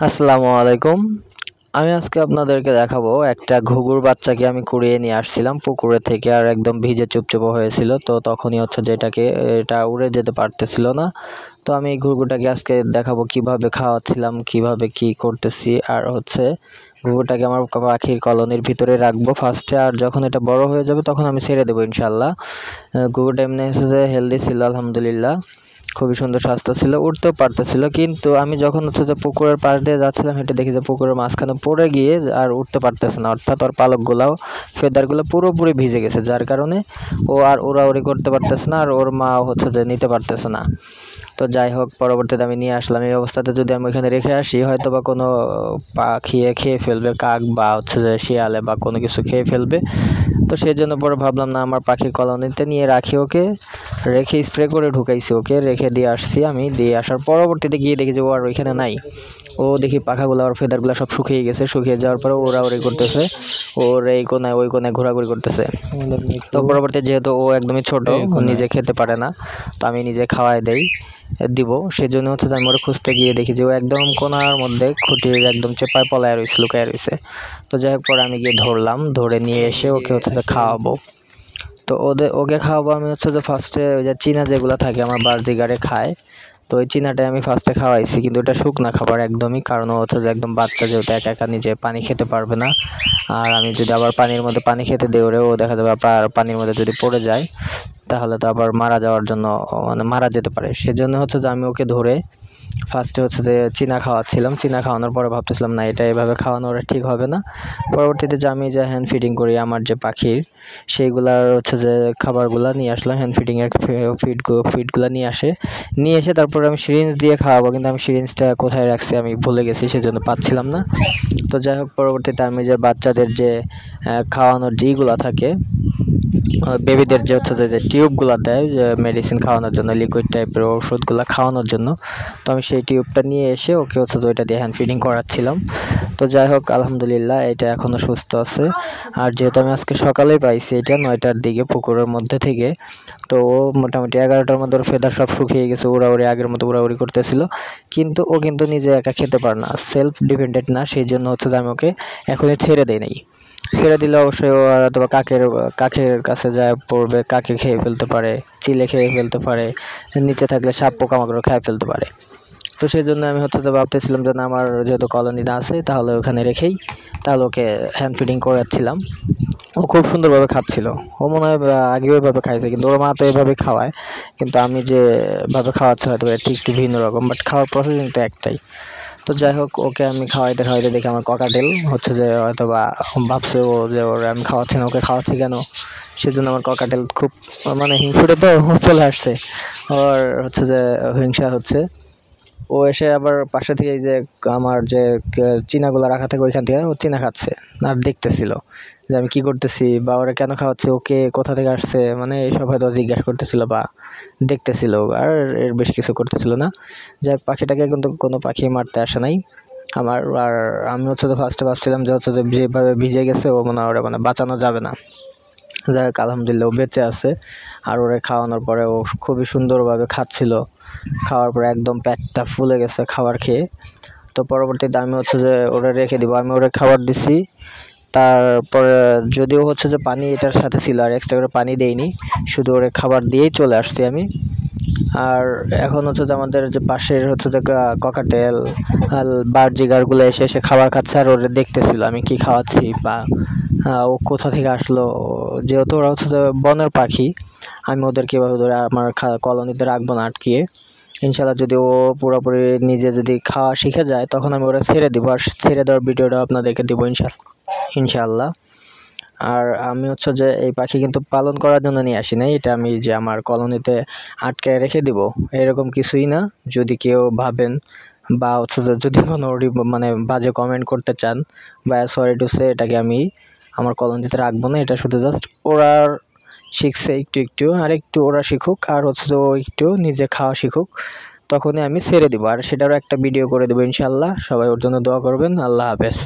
আসসালামু আলাইকুম। আমি আজকে আপনাদেরকে দেখাবো একটা ঘুঘুর বাচ্চাকে আমি কুড়িয়ে নিয়ে আসছিলাম পুকুরে থেকে, আর একদম ভিজে চুপচুপো হয়েছিল। তো তখনই হচ্ছে এটা উড়ে যেতে পারতেছিল না। তো আমি এই ঘুঘুটাকে আজকে দেখাবো কিভাবে খাওয়াচ্ছিলাম, কিভাবে কি করতেছি। আর হচ্ছে ঘুঘুটাকে আমার পাখির কলোনির ভিতরে রাখবো ফার্স্টে, আর যখন এটা বড় হয়ে যাবে তখন আমি ছেড়ে দেবো ইনশাল্লাহ। ঘুঘুটা এমনি হচ্ছে যে হেলদি ছিল আলহামদুলিল্লাহ, খুবই সুন্দর স্বাস্থ্য ছিল, উঠতেও পারতেছিল। কিন্তু আমি যখন হচ্ছে যে পুকুরের পাশ দিয়ে যাচ্ছিলাম, হেঁটে দেখি যে পুকুরের মাঝখানে পড়ে গিয়ে আর উঠতে পারতেছে না, অর্থাৎ ওর পালকগুলাও ফেদারগুলো পুরোপুরি ভিজে গেছে, যার কারণে ও আর উড়াউড়ি করতে পারতেছে না, আর ওর মা হচ্ছে যে নিতে পারতেছে না। তো যাই হোক, পরবর্তীতে আমি নিয়ে আসলাম। এই অবস্থাতে যদি আমি ওইখানে রেখে আসি, হয়তো বা কোনো পাখি খেয়ে ফেলবে, কাক বা হচ্ছে যে শিয়ালে বা কোনো কিছু খেয়ে ফেলবে। তো সেই জন্য পরে ভাবলাম না, আমার পাখির কলোনিতে নিয়ে রাখি ওকে, রেখে স্প্রে করে ঢুকাইছি ওকে, রেখে দিয়ে আসছি। আমি দিয়ে আসার পরবর্তীতে গিয়ে দেখি যে ও আর ওইখানে নাই। ও দেখি পাখাগুলো আর ফেদারগুলো সব শুকিয়ে গেছে, শুকিয়ে যাওয়ার পরে ওড়াউড়ি করতেছে, ওর এই কোনায় ওই কোনায় ঘোরাঘুরি করতেছে। তো পরবর্তী যেহেতু ও একদমই ছোট, ও নিজে খেতে পারে না, তো আমি নিজে খাওয়াই দিব। সেজন্য হচ্ছে যে আমি ওরা খুঁজতে গিয়ে দেখি যে ও একদম কোনার মধ্যে খুঁটির একদম চেপায় পলায় রয়েছে, লুকায় রয়েছে। তো যাই হোক, পরে আমি গিয়ে ধরলাম, ধরে নিয়ে এসে ওকে হচ্ছে যে খাওয়াবো। তো ওকে খাওয়াবো আমি হচ্ছে যে ফার্স্টে ওই যে চীনা যেগুলো থাকে আমার বার্জিগারে খায়, তো ওই চীনাটাই আমি ফার্স্টে খাওয়াইছি। কিন্তু ওটা শুকনা খাবার একদমই, কারণ হচ্ছে যে একদম বাচ্চা, যেহেতু একা একা নিজে পানি খেতে পারবে না। আর আমি যদি আবার পানির মধ্যে পানি খেতে দিই ওরে, ও দেখা যাবে আবার পানির মধ্যে যদি পড়ে যায় তাহলে তো আবার মারা যাওয়ার জন্য, মানে মারা যেতে পারে। সেজন্য হচ্ছে যে আমি ওকে ধরে ফার্স্টে হচ্ছে যে চীনা খাওয়াচ্ছিলাম। চীনা খাওয়ানোর পরে ভাবতেছিলাম না, এটা এভাবে খাওয়ানো ওরা ঠিক হবে না। পরবর্তীতে যে আমি যে হ্যান্ড ফিডিং করি আমার যে পাখির, সেইগুলার হচ্ছে যে খাবারগুলো নিয়ে আসলাম, হ্যান্ড ফিডিংয়ের ফিডগুলো নিয়ে এসে তারপরে আমি সিরিঞ্জ দিয়ে খাওয়াবো। কিন্তু আমি সিরিঞ্জটা কোথায় রাখছি আমি ভুলে গেছি, সেজন্য পাচ্ছিলাম না। তো যাই হোক, পরবর্তীতে আমি যে বাচ্চাদের যে খাওয়ানোর যেইগুলো থাকে, বেবিদের যে হচ্ছে যে টিউবগুলো দেয় যে মেডিসিন খাওয়ানোর জন্য, লিকুইড টাইপের ওষুধগুলো খাওয়ানোর জন্য, তো আমি সেই টিউবটা নিয়ে এসে ওকে হচ্ছে তো ওইটা দিয়ে হ্যান্ড ফিডিং করাচ্ছিলাম। তো যাই হোক, আলহামদুলিল্লাহ এটা এখনও সুস্থ আছে। আর যেহেতু আমি আজকে সকালেই পাইছি এটা 9টার দিকে পুকুরের মধ্যে থেকে, তো ও মোটামুটি 11টার মধ্যে ওর ফেদার সব শুকিয়ে গেছে, উড়াউড়ি আগের মতো উড়াউড়ি করতেছিল। কিন্তু ও কিন্তু নিজে একা খেতে পারে না, সেলফ ডিপেন্ডেন্ট না, সেই জন্য হচ্ছে যে আমি ওকে এখনই ছেড়ে দিই নাই। ছেড়ে দিলে অবশ্যই ও অথবা কাকের কাছে যায় পড়বে, কাকে খেয়ে ফেলতে পারে, চিলে খেয়ে ফেলতে পারে, নিচে থাকলে সাপ পোকামাকড় খেয়ে ফেলতে পারে। তো সেই জন্য আমি হচ্ছে যে ভাবতেছিলাম যে না, আমার যেহেতু কলোনিতে আছে তাহলে ওখানে রেখেই তাহলে ওকে হ্যান্ড ফিডিং করাচ্ছিলাম। ও খুব সুন্দরভাবে খাচ্ছিল। ও মনে হয় আগেও এভাবে খাইছে, কিন্তু ওর মা তো এভাবে খাওয়ায়, কিন্তু আমি যেভাবে খাওয়াচ্ছি হয়তো একটু একটু ভিন্ন রকম, বাট খাওয়ার প্রসেস কিন্তু একটাই। তো যাই হোক, ওকে আমি খাওয়াইতে খাওয়াইতে দেখি আমার ককাটেল হচ্ছে যে হয়তো বা ভাবছে ও যে ওরে আমি খাওয়াচ্ছি না, ওকে খাওয়াচ্ছি কেন। সেজন্য আমার ককাটেল খুব মানে হিংসুটে, তো চলে আসছে, ওর হচ্ছে যে হিংসা হচ্ছে। ও এসে আবার পাশে থেকে এই যে আমার যে চীনাগুলো রাখা থাকে ওইখান থেকে ও চীনা খাচ্ছে আর দেখতেছিল যে আমি কি করতেছি বা ওরা কেন খাওয়াচ্ছে, ওকে কোথা থেকে আসছে, মানে এইসব হয়তো জিজ্ঞাসা করতেছিল বা দেখতেছিল, আর এর বেশ কিছু করতেছিল না। যাই পাখিটাকে কিন্তু কোনো পাখি মারতে আসে নাই আমার। আর আমি হচ্ছে তো ফার্স্টে ভাবছিলাম যে হচ্ছে যে যেভাবে ভিজে গেছে ও মনে হয় ওরা মানে বাঁচানো যাবে না। যাই হোক, আলহামদুলিল্লাহ ও বেঁচে আছে। আর ওরা খাওয়ানোর পরে ও খুবই সুন্দরভাবে খাচ্ছিল, খাওয়ার পরে একদম পেটটা ফুলে গেছে খাবার খেয়ে। তো পরবর্তীতে আমি হচ্ছে যে ওরা রেখে দিব, আমি ওরা খাবার দিছি। তারপরে যদিও হচ্ছে যে পানি এটার সাথে ছিল, আর এক্সট্রা করে পানি দেইনি, শুধু ওরা খাবার দিয়েই চলে আসছি আমি। আর এখন হচ্ছে যে আমাদের যে পাশের হচ্ছে যে ককাটেল বার্জিগারগুলো এসে এসে খাবার খাচ্ছে, আর ওরা দেখতেছিল আমি কি খাওয়াচ্ছি বা ও কোথা থেকে আসলো। যেহেতু ওরা হচ্ছে যে বনের পাখি, আমি ওদেরকে এভাবে ধরে আমার কলোনিতে রাখবো না আটকিয়ে। ইনশাল্লাহ যদি ও পুরোপুরি নিজে যদি খাওয়া শিখে যায় তখন আমি ওরা ছেড়ে দিব, আর ছেড়ে দেওয়ার ভিডিওটা আপনাদেরকে দেবো ইনশাল্লাহ। আর আমি হচ্ছে যে এই পাখি কিন্তু পালন করার জন্য নিয়ে আসি নাই, এটা আমি যে আমার কলোনিতে আটকে রেখে দিব এরকম কিছুই না। যদি কেউ ভাবেন বা হচ্ছে যে যদি কোনো মানে বাজে কমেন্ট করতে চান বা সরি টু সে, এটাকে আমি আমার কলোনিতে রাখবো না। এটা শুধু জাস্ট ওরা শিখছে একটু একটু, আর একটু ওরা শিখুক, আর হচ্ছে ও একটু নিজে খাওয়া শিখুক, তখনই আমি ছেড়ে দিব। আর সেটারও একটা ভিডিও করে দেবো ইনশাল্লাহ। সবাই ওর জন্য দোয়া করবেন। আল্লাহ হাফেজ।